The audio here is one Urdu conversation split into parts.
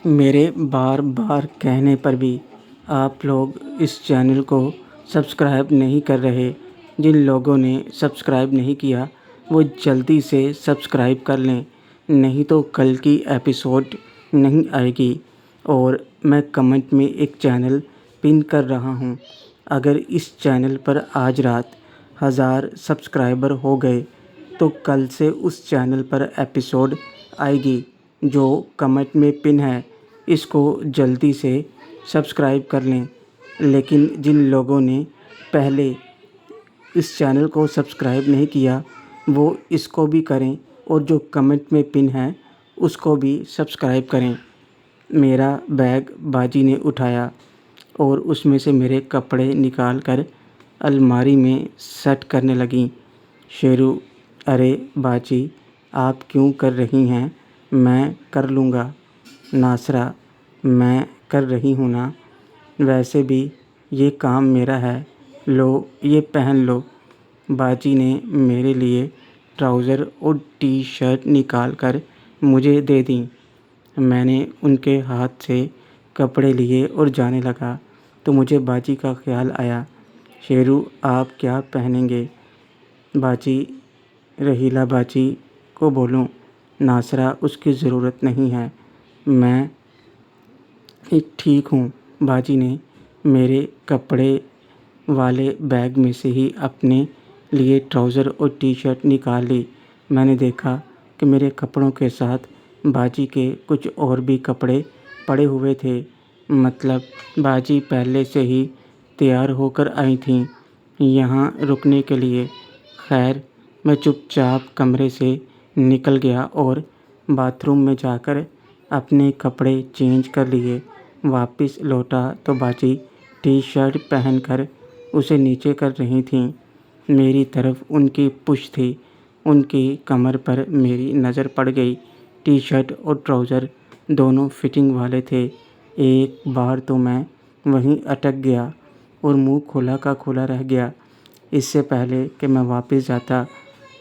میرے بار بار کہنے پر بھی آپ لوگ اس چینل کو سبسکرائب نہیں کر رہے۔ جن لوگوں نے سبسکرائب نہیں کیا وہ جلدی سے سبسکرائب کر لیں، نہیں تو کل کی ایپیسوڈ نہیں آئے گی۔ اور میں کمنٹ میں ایک چینل پن کر رہا ہوں، اگر اس چینل پر آج رات 1000 سبسکرائبر ہو گئے تو کل سے اس چینل پر ایپیسوڈ آئے گی۔ جو کمنٹ میں پن ہے اس کو جلدی سے سبسکرائب کر لیں۔ لیکن جن لوگوں نے پہلے اس چینل کو سبسکرائب نہیں کیا وہ اس کو بھی کریں، اور جو کمنٹ میں پن ہے اس کو بھی سبسکرائب کریں۔ میرا بیگ باجی نے اٹھایا اور اس میں سے میرے کپڑے نکال کر الماری میں سیٹ کرنے لگیں۔ شیرو: ارے باجی، آپ کیوں کر رہی ہیں؟ میں کر لوں گا۔ ناصرہ: میں کر رہی ہوں نا، ویسے بھی یہ کام میرا ہے، لو یہ پہن لو۔ باجی نے میرے لیے ٹراؤزر اور ٹی شرٹ نکال کر مجھے دے دیں۔ میں نے ان کے ہاتھ سے کپڑے لیے اور جانے لگا تو مجھے باجی کا خیال آیا۔ شیرو: آپ کیا پہنیں گے؟ باجی: رحیلہ باجی کو بولوں۔ ناصرہ: اس کی ضرورت نہیں ہے، میں ٹھیک ہوں۔ باجی نے میرے کپڑے والے بیگ میں سے ہی اپنے لیے ٹراؤزر اور ٹی شرٹ نکال لی۔ میں نے دیکھا کہ میرے کپڑوں کے ساتھ باجی کے کچھ اور بھی کپڑے پڑے ہوئے تھے، مطلب باجی پہلے سے ہی تیار ہو کر آئی تھیں یہاں رکنے کے لیے۔ خیر، میں چپ چاپ کمرے سے نکل گیا اور باتھ روم میں جا کر اپنے کپڑے چینج کر لیے۔ واپس لوٹا تو باجی ٹی شرٹ پہن کر اسے نیچے کر رہی تھیں۔ میری طرف ان کی پش تھی، ان کی کمر پر میری نظر پڑ گئی۔ ٹی شرٹ اور ٹراؤزر دونوں فٹنگ والے تھے۔ ایک بار تو میں وہیں اٹک گیا اور منہ کھلا کا کھلا رہ گیا۔ اس سے پہلے کہ میں واپس جاتا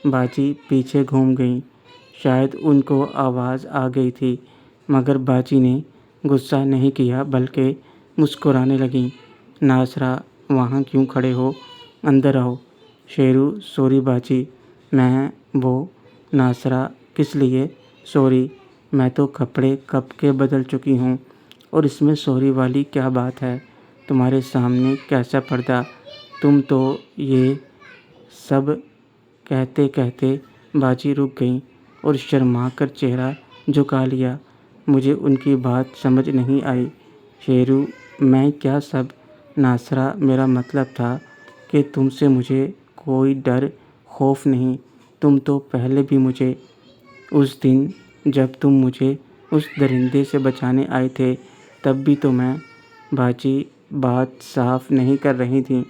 باجی پیچھے گھوم گئیں۔ شاید ان کو آواز آ گئی تھی، مگر باجی نے غصہ نہیں کیا بلکہ مسکرانے لگیں۔ ناصرہ: وہاں کیوں کھڑے ہو، اندر آؤ۔ شیرو: سوری باجی، میں وہ۔ ناصرہ: کس لیے سوری؟ میں تو کپڑے کب کے بدل چکی ہوں، اور اس میں سوری والی کیا بات ہے؟ تمہارے سامنے کیسا پردہ؟ تم تو یہ سب کہتے کہتے باجی رک گئیں اور شرما کر چہرہ جھکا لیا۔ مجھے ان کی بات سمجھ نہیں آئی۔ شیرو: میں کیا سب؟ ناصرہ: میرا مطلب تھا کہ تم سے مجھے کوئی ڈر خوف نہیں، تم تو پہلے بھی مجھے، اس دن جب تم مجھے اس درندے سے بچانے آئے تھے تب بھی تو میں۔ باجی بات صاف نہیں کر رہی تھیں،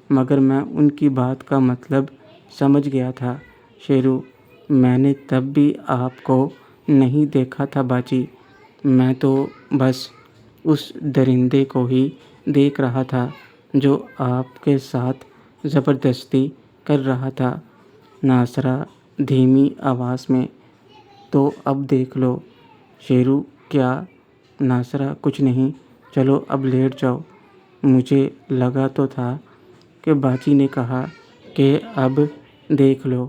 مگر میں ان کی بات کا مطلب سمجھ گیا تھا۔ شیرو: میں نے تب بھی آپ کو نہیں دیکھا تھا باجی، میں تو بس اس درندے کو ہی دیکھ رہا تھا جو آپ کے ساتھ زبردستی کر رہا تھا۔ ناصرہ دھیمی آواز میں: تو اب دیکھ لو۔ شیرو: کیا؟ ناصرہ: کچھ نہیں، چلو اب لیٹ جاؤ۔ مجھے لگا تو تھا کہ باجی نے کہا کہ اب دیکھ لو،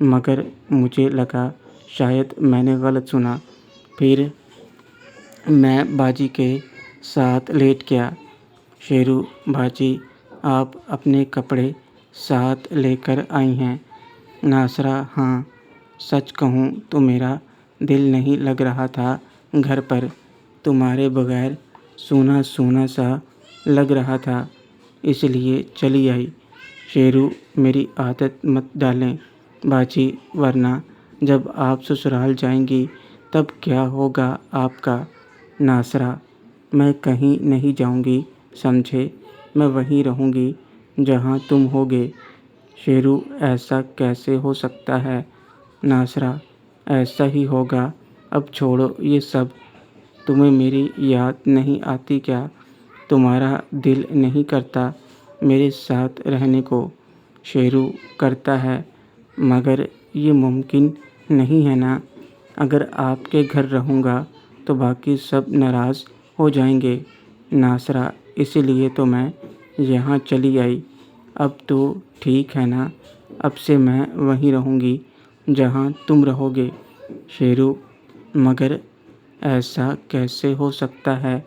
مگر مجھے لگا شاید میں نے غلط سنا، پھر میں باجی کے ساتھ لیٹ گیا۔ شیرو: باجی آپ اپنے کپڑے ساتھ لے کر آئی ہیں؟ ناصرہ: ہاں، سچ کہوں تو میرا دل نہیں لگ رہا تھا گھر پر، تمہارے بغیر سونا سونا سا لگ رہا تھا، اس لیے چلی آئی۔ شیرو: میری عادت مت ڈالیں باجی، ورنہ جب آپ سسرال جائیں گی تب کیا ہوگا آپ کا؟ ناصرہ: میں کہیں نہیں جاؤں گی، سمجھے، میں وہیں رہوں گی جہاں تم ہوگے۔ شیرو: ایسا کیسے ہو سکتا ہے؟ ناصرہ: ایسا ہی ہوگا، اب چھوڑو یہ سب۔ تمہیں میری یاد نہیں آتی کیا؟ تمہارا دل نہیں کرتا میرے ساتھ رہنے کو؟ شیرو: کرتا ہے، مگر یہ ممکن نہیں ہے نا، اگر آپ کے گھر رہوں گا تو باقی سب ناراض ہو جائیں گے۔ ناصرہ: اسی لیے تو میں یہاں چلی آئی۔ اب تو ٹھیک ہے نا؟ اب سے میں وہیں رہوں گی جہاں تم رہو گے۔ شیرو: مگر ایسا کیسے ہو سکتا ہے؟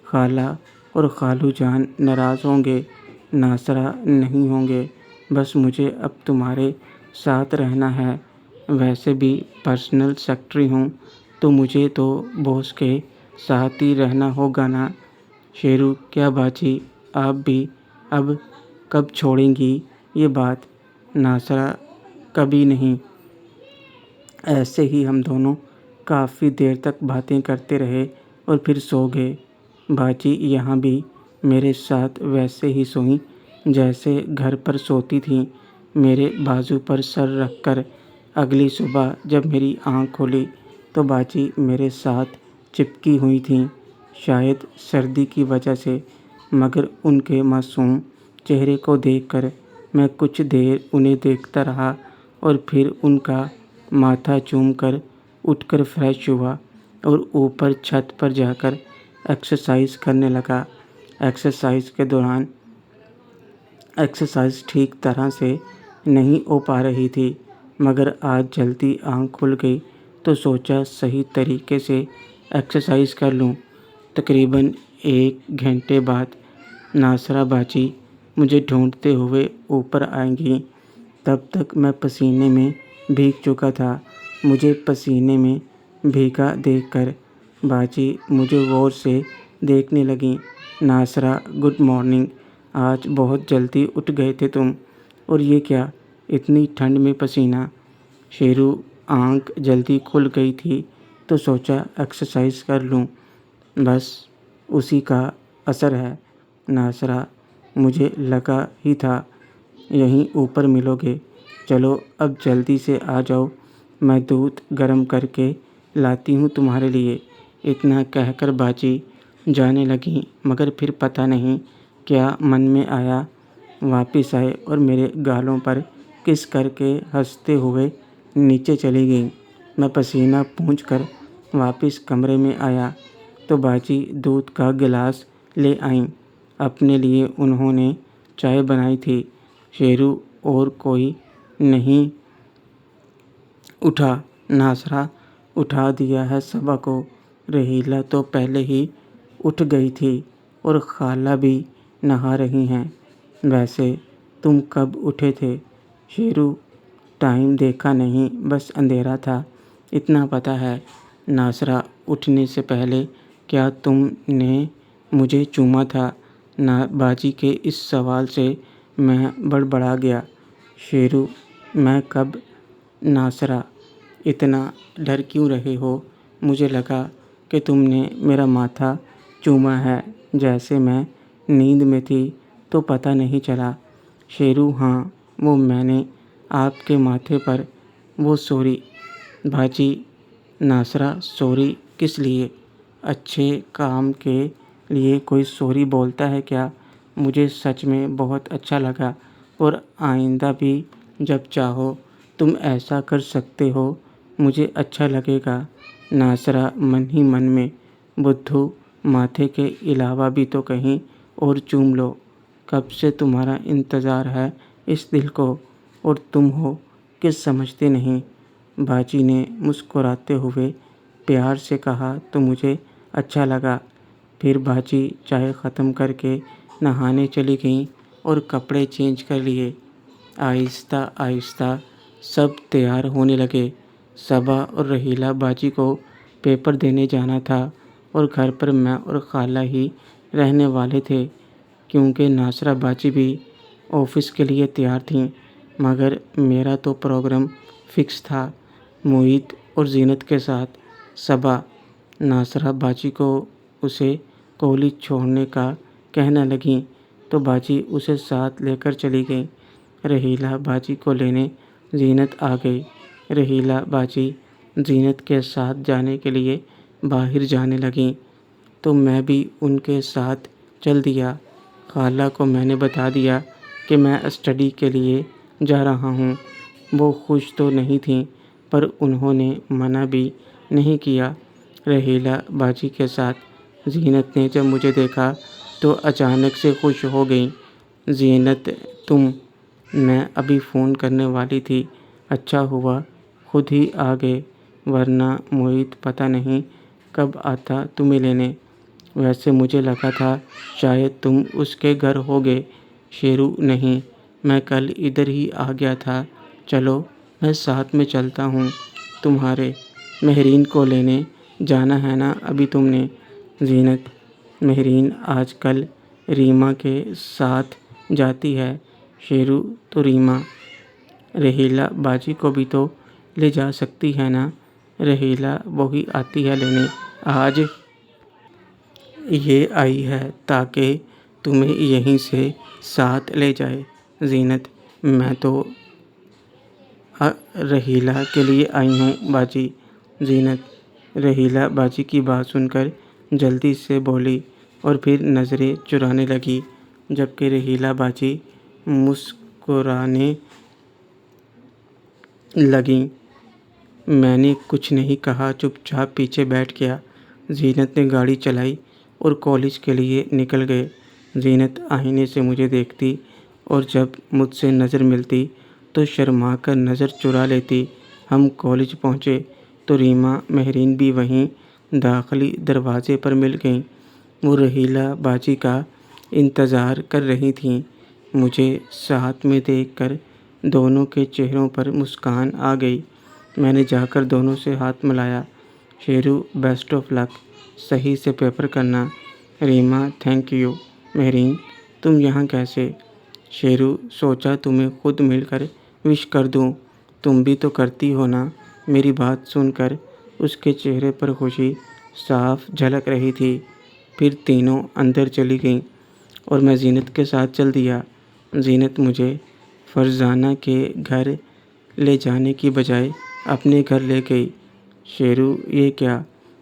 خالہ اور خالو جان ناراض ہوں گے۔ ناصرہ: نہیں ہوں گے، بس مجھے اب تمہارے ساتھ رہنا ہے۔ ویسے بھی پرسنل سیکرٹری ہوں تو مجھے تو باس کے ساتھ ہی رہنا ہوگا نا۔ شیرو: کیا باجی آپ بھی اب کب چھوڑیں گی یہ بات؟ ناصرہ: کبھی نہیں۔ ایسے ہی ہم دونوں کافی دیر تک باتیں کرتے رہے اور پھر سو گئے۔ باجی یہاں بھی میرے ساتھ ویسے ہی سوئیں جیسے گھر پر سوتی تھیں، میرے بازو پر سر رکھ کر۔ اگلی صبح جب میری آنکھ کھلی تو باجی میرے ساتھ چپکی ہوئی تھیں، شاید سردی کی وجہ سے، مگر ان کے معصوم چہرے کو دیکھ کر میں کچھ دیر انہیں دیکھتا رہا اور پھر ان کا ماتھا چوم کر اٹھ کر فریش ہوا اور اوپر چھت پر جا کر ایکسرسائز کرنے لگا۔ ایکسرسائز کے دوران ایکسرسائز ٹھیک طرح سے نہیں ہو پا رہی تھی، مگر آج جلدی آنکھ کھل گئی تو سوچا صحیح طریقے سے ایکسرسائز کر لوں۔ تقریباً 1 گھنٹے بعد ناصرہ باجی مجھے ڈھونڈتے ہوئے اوپر آئیں گی۔ تب تک میں پسینے میں بھیگ چکا تھا۔ مجھے پسینے میں بھیگا دیکھ کر باجی مجھے غور سے دیکھنے لگیں۔ ناصرہ: گڈ مارننگ، آج بہت جلدی اٹھ گئے تھے تم، اور یہ کیا اتنی ٹھنڈ میں پسینہ؟ شیرو: آنکھ جلدی کھل گئی تھی تو سوچا ایکسرسائز کر لوں، بس اسی کا اثر ہے۔ ناصرہ: مجھے لگا ہی تھا یہیں اوپر ملو گے، چلو اب جلدی سے آ جاؤ، میں دودھ گرم کر کے لاتی ہوں تمہارے لیے۔ اتنا کہہ کر باجی جانے لگیں، مگر پھر پتہ نہیں کیا من میں آیا، واپس آئے اور میرے گالوں پر کس کر کے ہنستے ہوئے نیچے چلی گئیں۔ میں پسینہ پونچھ کر واپس کمرے میں آیا تو باجی دودھ کا گلاس لے آئیں۔ اپنے لیے انہوں نے چائے بنائی تھی۔ شیرو: اور کوئی نہیں اٹھا؟ ناصرہ: اٹھا دیا ہے صبا کو، رحیلہ تو پہلے ہی اٹھ گئی تھی اور خالہ بھی نہا رہی ہیں۔ ویسے تم کب اٹھے تھے؟ شیرو: ٹائم دیکھا نہیں، بس اندھیرا تھا، اتنا پتہ ہے۔ ناصرہ: اٹھنے سے پہلے کیا تم نے مجھے چوما تھا؟ باجی کے اس سوال سے میں بڑبڑا گیا۔ شیرو: میں کب؟ ناصرہ: اتنا ڈر کیوں رہے ہو؟ مجھے لگا کہ تم نے میرا ماتھا چوما ہے، جیسے میں نیند میں تھی تو پتہ نہیں چلا۔ شیرو: ہاں، وہ میں نے آپ کے ماتھے پر، وہ سوری۔ باجی: ناصرہ: سوری کس لیے؟ اچھے کام کے لیے کوئی سوری بولتا ہے کیا؟ مجھے سچ میں بہت اچھا لگا، اور آئندہ بھی جب چاہو تم ایسا کر سکتے ہو، مجھے اچھا لگے گا۔ ناصرہ من ہی من میں: بدھو، ماتھے کے علاوہ بھی تو کہیں اور چوم لو، کب سے تمہارا انتظار ہے اس دل کو، اور تم ہو کہ سمجھتے نہیں۔ باجی نے مسکراتے ہوئے پیار سے کہا تو مجھے اچھا لگا۔ پھر باجی چائے ختم کر کے نہانے چلی گئیں اور کپڑے چینج کر لیے۔ آہستہ آہستہ سب تیار ہونے لگے۔ صبا اور رحیلہ باجی کو پیپر دینے جانا تھا اور گھر پر میں اور خالہ ہی رہنے والے تھے، کیونکہ ناصرہ باجی بھی آفس کے لیے تیار تھیں، مگر میرا تو پروگرام فکس تھا، محیط اور زینت کے ساتھ۔ صبا ناصرہ باجی کو اسے کالج چھوڑنے کا کہنے لگیں تو باجی اسے ساتھ لے کر چلی گئیں۔ رحیلہ باجی کو لینے زینت آ گئی۔ رحیلہ باجی زینت کے ساتھ جانے کے لیے باہر جانے لگیں تو میں بھی ان کے ساتھ چل دیا۔ خالہ کو میں نے بتا دیا کہ میں اسٹڈی کے لیے جا رہا ہوں۔ وہ خوش تو نہیں تھیں، پر انہوں نے منع بھی نہیں کیا۔ رحیلہ باجی کے ساتھ۔ زینت نے جب مجھے دیکھا تو اچانک سے خوش ہو گئی۔ زینت تم؟ میں ابھی فون کرنے والی تھی، اچھا ہوا خود ہی آ گئے، ورنہ موہت پتہ نہیں کب آتا تمہیں لینے۔ ویسے مجھے لگا تھا شاید تم اس کے گھر ہوگے۔ شیرو نہیں، میں کل ادھر ہی آ گیا تھا۔ چلو میں ساتھ میں چلتا ہوں تمہارے۔ مہرین کو لینے جانا ہے نا ابھی تم نے؟ زینت: مہرین آج کل ریما کے ساتھ جاتی ہے۔ شیرو: تو ریما رحیلہ باجی کو بھی تو لے جا سکتی ہے نا؟ رحیلہ وہی آتی ہے لینے، آج یہ آئی ہے تاکہ تمہیں یہیں سے ساتھ لے جائے۔ زینت: میں تو رحیلہ کے لیے آئی ہوں باجی۔ زینت رحیلہ باجی کی بات سن کر جلدی سے بولی اور پھر نظریں چرانے لگی، جبکہ رحیلہ باجی مسکرانے لگیں۔ میں نے کچھ نہیں کہا، چپ چاپ پیچھے بیٹھ گیا۔ زینت نے گاڑی چلائی اور کالج کے لیے نکل گئے۔ زینت آئینے سے مجھے دیکھتی اور جب مجھ سے نظر ملتی تو شرما کر نظر چرا لیتی۔ ہم کالج پہنچے تو ریما مہرین بھی وہیں داخلی دروازے پر مل گئیں۔ وہ رحیلہ باجی کا انتظار کر رہی تھیں۔ مجھے ساتھ میں دیکھ کر دونوں کے چہروں پر مسکان آ گئی۔ میں نے جا کر دونوں سے ہاتھ ملایا۔ شیرو: بیسٹ آف لک، صحیح سے پیپر کرنا۔ Reema: thank you. مہرین: تم یہاں کیسے؟ شیرو: سوچا تمہیں خود مل کر وش کر دوں، تم بھی تو کرتی ہو نا۔ میری بات سن کر اس کے چہرے پر خوشی صاف جھلک رہی تھی۔ پھر تینوں اندر چلی گئیں اور میں زینت کے ساتھ چل دیا۔ زینت مجھے فرزانہ کے گھر لے جانے کی بجائے اپنے گھر لے گئی۔ شیرو: یہ کیا؟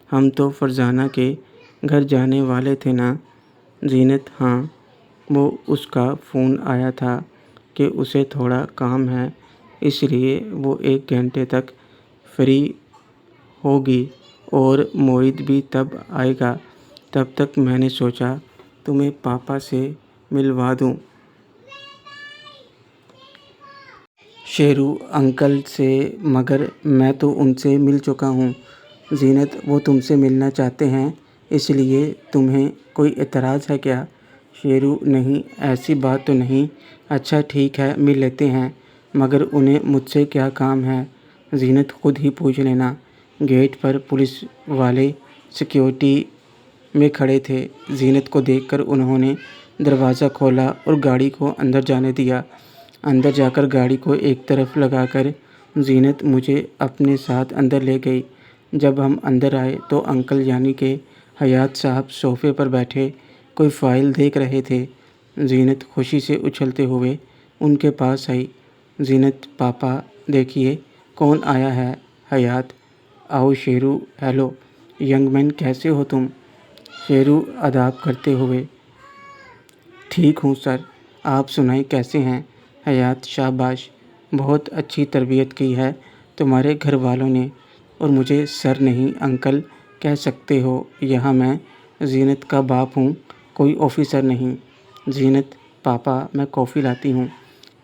ہم تو فرزانہ کے گھر جانے والے تھے نا۔ زینت: ہاں، وہ اس کا فون آیا تھا کہ اسے تھوڑا کام ہے، اس لیے وہ 1 گھنٹے تک فری ہوگی اور موہت بھی تب آئے گا۔ تب تک میں نے سوچا تمہیں پاپا سے ملوا دوں۔ شیرو: انکل سے؟ مگر میں تو ان سے مل چکا ہوں۔ زینت: وہ تم سے ملنا چاہتے ہیں، اس لیے تمہیں کوئی اعتراض ہے کیا؟ شیرو: نہیں، ایسی بات تو نہیں۔ اچھا ٹھیک ہے، مل لیتے ہیں، مگر انہیں مجھ سے کیا کام ہے؟ زینت: خود ہی پوچھ لینا۔ گیٹ پر پولیس والے سیکیورٹی میں کھڑے تھے۔ زینت کو دیکھ کر انہوں نے دروازہ کھولا اور گاڑی کو اندر جانے دیا۔ اندر جا کر گاڑی کو ایک طرف لگا کر زینت مجھے اپنے ساتھ اندر لے گئی۔ جب ہم اندر آئے تو انکل یعنی کہ حیات صاحب صوفے پر بیٹھے کوئی فائل دیکھ رہے تھے۔ زینت خوشی سے اچھلتے ہوئے ان کے پاس آئی۔ زینت: پاپا دیکھیے کون آیا ہے۔ حیات: آؤ شیرو۔ ہیلو ینگ مین، کیسے ہو تم؟ شیرو آداب کرتے ہوئے: ٹھیک ہوں سر، آپ سنائیں کیسے ہیں؟ حیات: شاباش، بہت اچھی تربیت کی ہے تمہارے گھر والوں نے، اور مجھے سر نہیں انکل کہہ سکتے ہو، یہاں میں زینت کا باپ ہوں، کوئی آفیسر نہیں۔ زینت: پاپا میں کافی لاتی ہوں۔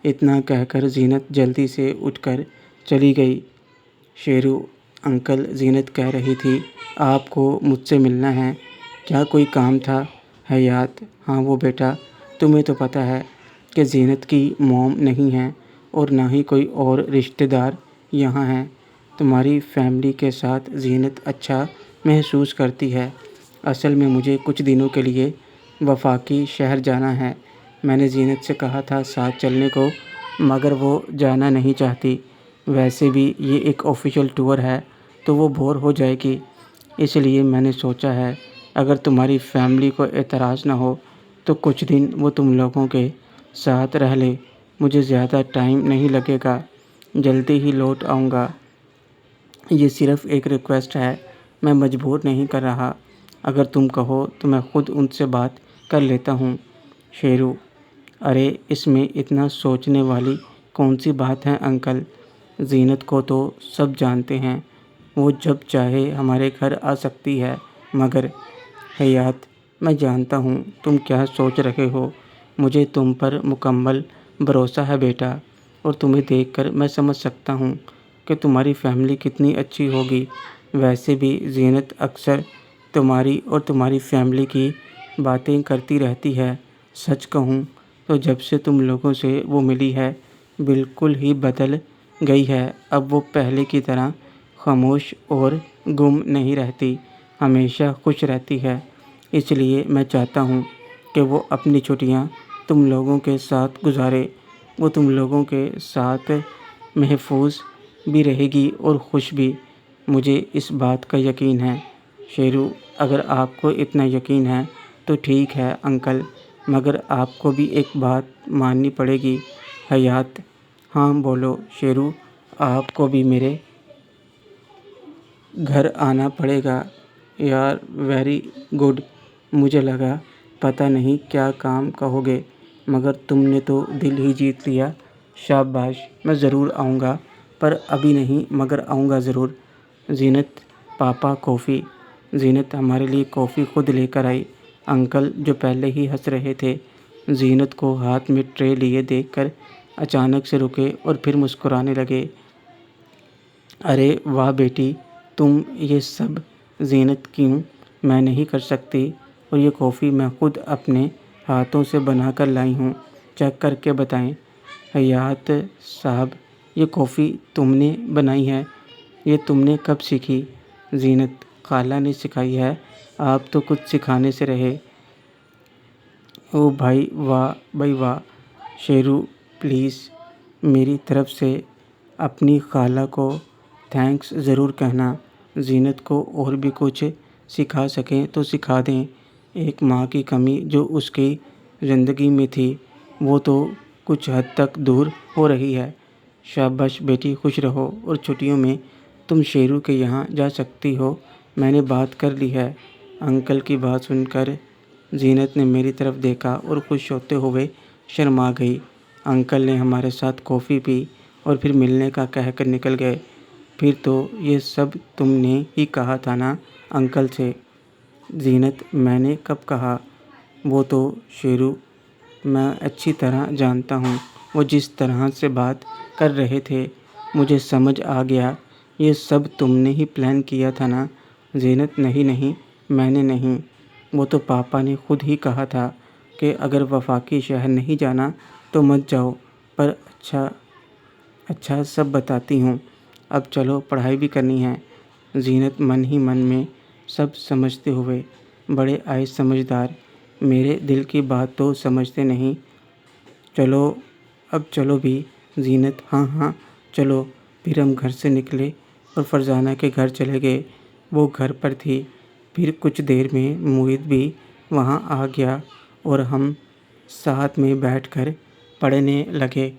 اتنا کہہ کر زینت جلدی سے اٹھ کر چلی گئی۔ شیرو: انکل، زینت کہہ رہی تھی آپ کو مجھ سے ملنا ہے، کیا کوئی کام تھا؟ حیات: ہاں وہ بیٹا، تمہیں تو پتہ ہے کہ زینت کی موم نہیں ہے اور نہ ہی کوئی اور رشتہ دار یہاں ہیں۔ تمہاری فیملی کے ساتھ زینت اچھا محسوس کرتی ہے۔ اصل میں مجھے کچھ دنوں کے لیے وفاقی شہر جانا ہے۔ میں نے زینت سے کہا تھا ساتھ چلنے کو، مگر وہ جانا نہیں چاہتی۔ ویسے بھی یہ ایک آفیشیل ٹور ہے تو وہ بور ہو جائے گی، اس لیے میں نے سوچا ہے اگر تمہاری فیملی کو اعتراض نہ ہو تو کچھ دن وہ تم لوگوں کے ساتھ رہ لے۔ مجھے زیادہ ٹائم نہیں لگے گا، جلدی ہی لوٹ آؤں گا۔ یہ صرف ایک ریکویسٹ ہے، میں مجبور نہیں کر رہا، اگر تم کہو تو میں خود ان سے بات کر لیتا ہوں۔ شیرو: ارے اس میں اتنا سوچنے والی کون سی بات ہے انکل، زینت کو تو سب جانتے ہیں، وہ جب چاہے ہمارے گھر آ سکتی ہے، مگر حیات، میں جانتا ہوں تم کیا سوچ رہے ہو۔ مجھے تم پر مکمل بھروسہ ہے بیٹا، اور تمہیں دیکھ کر میں سمجھ سکتا ہوں کہ تمہاری فیملی کتنی اچھی ہوگی۔ ویسے بھی زینت اکثر تمہاری اور تمہاری فیملی کی باتیں کرتی رہتی ہے۔ سچ کہوں تو جب سے تم لوگوں سے وہ ملی ہے، بالکل ہی بدل گئی ہے۔ اب وہ پہلے کی طرح خاموش اور گم نہیں رہتی، ہمیشہ خوش رہتی ہے۔ اس لیے میں چاہتا ہوں کہ وہ اپنی چھٹیاں تم لوگوں کے ساتھ گزارے۔ وہ تم لوگوں کے ساتھ محفوظ بھی رہے گی اور خوش بھی، مجھے اس بات کا یقین ہے۔ شیرو، اگر آپ کو اتنا یقین ہے تو ٹھیک ہے انکل، مگر آپ کو بھی ایک بات ماننی پڑے گی۔ حیات: ہاں بولو شیرو، آپ کو بھی میرے گھر آنا پڑے گا۔ یار ویری گڈ، مجھے لگا پتہ نہیں کیا کام کہو گے، مگر تم نے تو دل ہی جیت لیا۔ شاباش، میں ضرور آؤں گا، پر ابھی نہیں، مگر آؤں گا ضرور۔ زینت: پاپا کافی۔ زینت ہمارے لیے کافی خود لے کر آئی۔ انکل، جو پہلے ہی ہنس رہے تھے، زینت کو ہاتھ میں ٹرے لیے دیکھ کر اچانک سے رکے اور پھر مسکرانے لگے۔ ارے واہ بیٹی، تم یہ سب! زینت: کیوں، میں نہیں کر سکتی، اور یہ کافی میں خود اپنے ہاتھوں سے بنا کر لائی ہوں، چکھ کر کے بتائیں۔ حیات صاحب: یہ کافی تم نے بنائی ہے؟ یہ تم نے کب سیکھی؟ زینت: خالہ نے سکھائی ہے، آپ تو کچھ سکھانے سے رہے۔ او بھائی واہ بھائی واہ! شیرو پلیز میری طرف سے اپنی خالہ کو تھینکس ضرور کہنا۔ زینت کو اور بھی کچھ سکھا سکیں تو سکھا دیں۔ ایک ماں کی کمی جو اس کی زندگی میں تھی، وہ تو کچھ حد تک دور ہو رہی ہے۔ شاباش بیٹی، خوش رہو، اور چھٹیوں میں تم شیرو کے یہاں جا سکتی ہو، میں نے بات کر لی ہے۔ انکل کی بات سن کر زینت نے میری طرف دیکھا اور خوش ہوتے ہوئے شرما گئی۔ انکل نے ہمارے ساتھ کافی پی اور پھر ملنے کا کہہ کر نکل گئے۔ پھر تو یہ سب تم نے ہی کہا تھا نا انکل سے؟ زینت: میں نے کب کہا؟ وہ تو شیرو، میں اچھی طرح جانتا ہوں، وہ جس طرح سے بات کر رہے تھے مجھے سمجھ آ گیا، یہ سب تم نے ہی پلان کیا تھا نا؟ زینت: نہیں، میں نے نہیں، وہ تو پاپا نے خود ہی کہا تھا کہ اگر وفاقی شہر نہیں جانا تو مت جاؤ، پر اچھا سب بتاتی ہوں، اب چلو پڑھائی بھی کرنی ہے۔ زینت من ہی من میں سب سمجھتے ہوئے: بڑے آئے سمجھدار، میرے دل کی بات تو سمجھتے نہیں۔ چلو اب چلو بھی۔ زینت: ہاں چلو۔ پھر ہم گھر سے نکلے اور فرزانہ کے گھر چلے گئے۔ وہ گھر پر تھی۔ پھر کچھ دیر میں موہت بھی وہاں آ گیا اور ہم ساتھ میں بیٹھ کر پڑھنے لگے۔